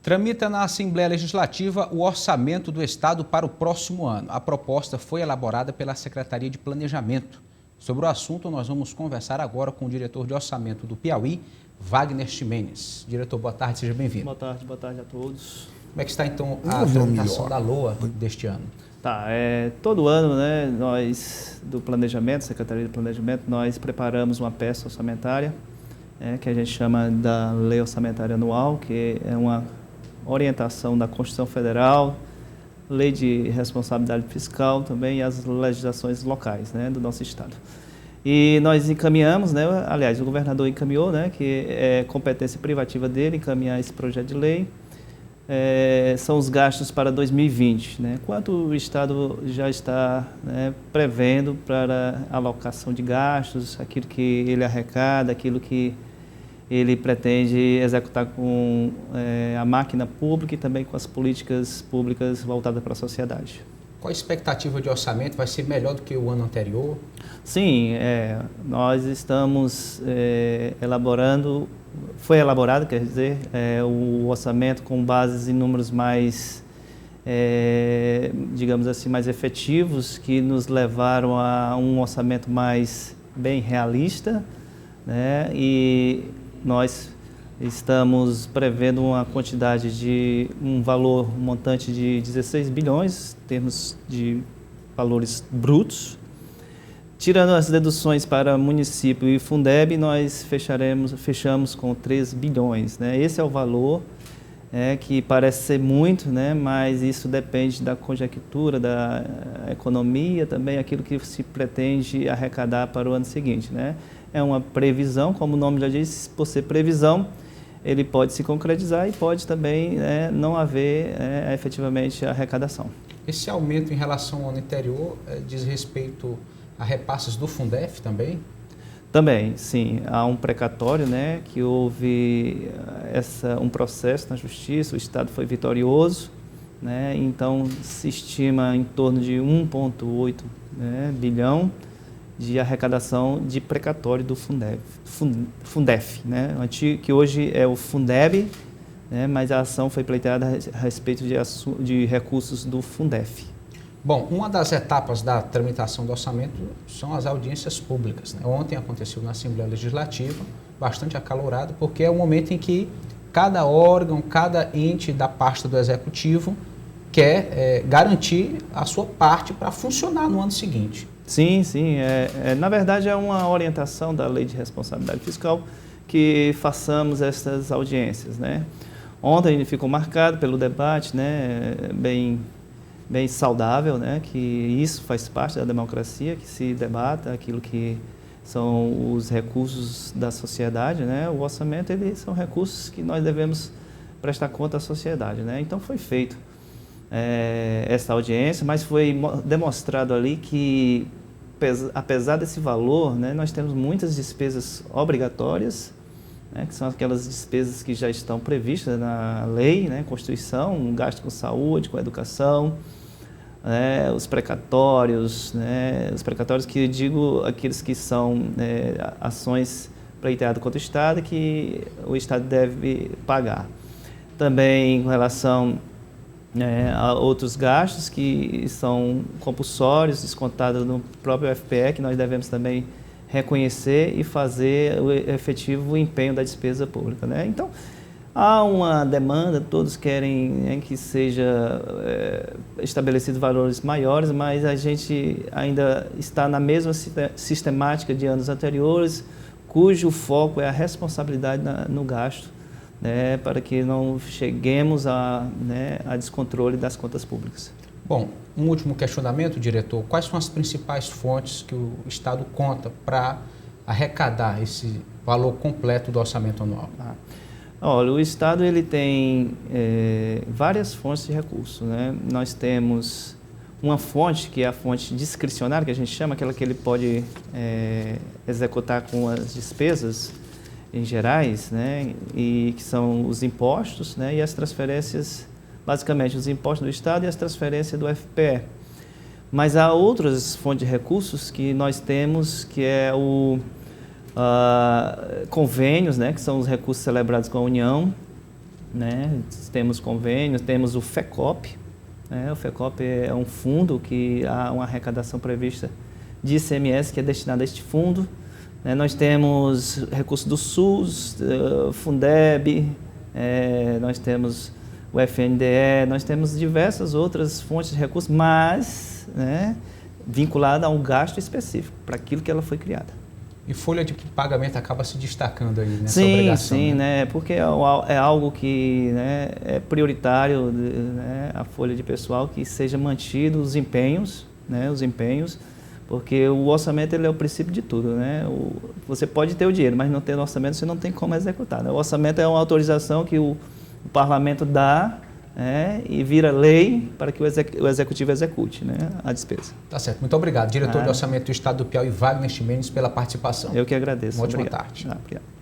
Tramita na Assembleia Legislativa o orçamento do Estado para o próximo ano. A proposta foi elaborada pela Secretaria de Planejamento. Sobre o assunto, nós vamos conversar agora com o diretor de orçamento do Piauí, Wagner Ximenes. Diretor, boa tarde, seja bem-vindo. Boa tarde a todos. Como é que está, então, a tramitação da LOA deste ano? Todo ano, né, nós, do Planejamento, Secretaria de Planejamento, nós preparamos uma peça orçamentária, que a gente chama da Lei Orçamentária Anual, que é uma orientação da Constituição Federal, Lei de Responsabilidade Fiscal também e as legislações locais, né, do nosso Estado. E nós encaminhamos, né, aliás, o governador encaminhou, né, que é competência privativa dele encaminhar esse projeto de lei. São os gastos para 2020, né? Quanto o Estado já está, né, prevendo para alocação de gastos, aquilo que ele arrecada, aquilo que ele pretende executar com a máquina pública e também com as políticas públicas voltadas para a sociedade. Qual a expectativa de orçamento? Vai ser melhor do que o ano anterior? Sim, nós estamos elaborando, foi elaborado, quer dizer, o orçamento com bases em números mais, digamos assim, mais efetivos, que nos levaram a um orçamento mais bem realista, né? E nós estamos prevendo uma quantidade de um montante de 16 bilhões, em termos de valores brutos. Tirando as deduções para município e Fundeb, nós fechamos com 3 bilhões. Né? Esse é o valor que parece ser muito, né? Mas isso depende da conjectura, da economia, também aquilo que se pretende arrecadar para o ano seguinte. Né? É uma previsão, como o nome já diz, por ser previsão, ele pode se concretizar e pode também não haver efetivamente arrecadação. Esse aumento em relação ao ano anterior diz respeito a repasses do Fundef também? Também, sim. Há um precatório, né, que houve um processo na Justiça, o Estado foi vitorioso, né, então se estima em torno de 1,8 bilhão de arrecadação de precatório do Fundef, né, que hoje é o Fundeb, né, mas a ação foi pleiteada a respeito de recursos do Fundef. Bom, uma das etapas da tramitação do orçamento são as audiências públicas. Né? Ontem aconteceu na Assembleia Legislativa, bastante acalorado, porque é o momento em que cada órgão, cada ente da pasta do Executivo quer garantir a sua parte para funcionar no ano seguinte. Sim. Na verdade, é uma orientação da Lei de Responsabilidade Fiscal que façamos essas audiências. Né? Ontem ficou marcado pelo debate, né, bem saudável, né, que isso faz parte da democracia, que se debata aquilo que são os recursos da sociedade, né, o orçamento, são recursos que nós devemos prestar conta à sociedade, né, então foi feito essa audiência, mas foi demonstrado ali que, apesar desse valor, né, nós temos muitas despesas obrigatórias, né, que são aquelas despesas que já estão previstas na lei, né, Constituição, um gasto com saúde, com educação, os precatórios, né, os precatórios que eu digo, aqueles que são ações pleiteadas contra o Estado que o Estado deve pagar. Também com relação a outros gastos que são compulsórios, descontados no próprio FPE, que nós devemos também reconhecer e fazer o efetivo empenho da despesa pública. Né? Então, há uma demanda, todos querem que seja estabelecidos valores maiores, mas a gente ainda está na mesma sistemática de anos anteriores, cujo foco é a responsabilidade no gasto, né, para que não cheguemos a descontrole das contas públicas. Bom, um último questionamento, diretor. Quais são as principais fontes que o Estado conta para arrecadar esse valor completo do orçamento anual? Olha, o Estado ele tem várias fontes de recursos. Né? Nós temos uma fonte, que é a fonte discricionária, que a gente chama, aquela que ele pode executar com as despesas em gerais, né? E que são os impostos, né? E as transferências, basicamente os impostos do Estado e as transferências do FPE. Mas há outras fontes de recursos que nós temos, que é convênios, né, que são os recursos celebrados com a União, né? Temos convênios, temos o FECOP, né? O FECOP é um fundo que há uma arrecadação prevista de ICMS que é destinada a este fundo, né? Nós temos recursos do SUS, Fundeb, nós temos o FNDE, nós temos diversas outras fontes de recursos, mas, né, vinculada a um gasto específico, para aquilo que ela foi criada. E folha de pagamento acaba se destacando aí nessa Sim, obrigação. sim, né? Porque é algo que, né, é prioritário, né, a folha de pessoal, que seja mantido os empenhos, porque o orçamento ele é o princípio de tudo, né? Você pode ter o dinheiro, mas não tendo orçamento você não tem como executar, né? O orçamento é uma autorização que o parlamento dá, e vira lei para que o executivo execute, né, a despesa. Tá certo. Muito obrigado, diretor de Orçamento do Estado do Piauí, Wagner Ximenes, pela participação. Eu que agradeço. Uma ótima Obrigado. tarde. Obrigado.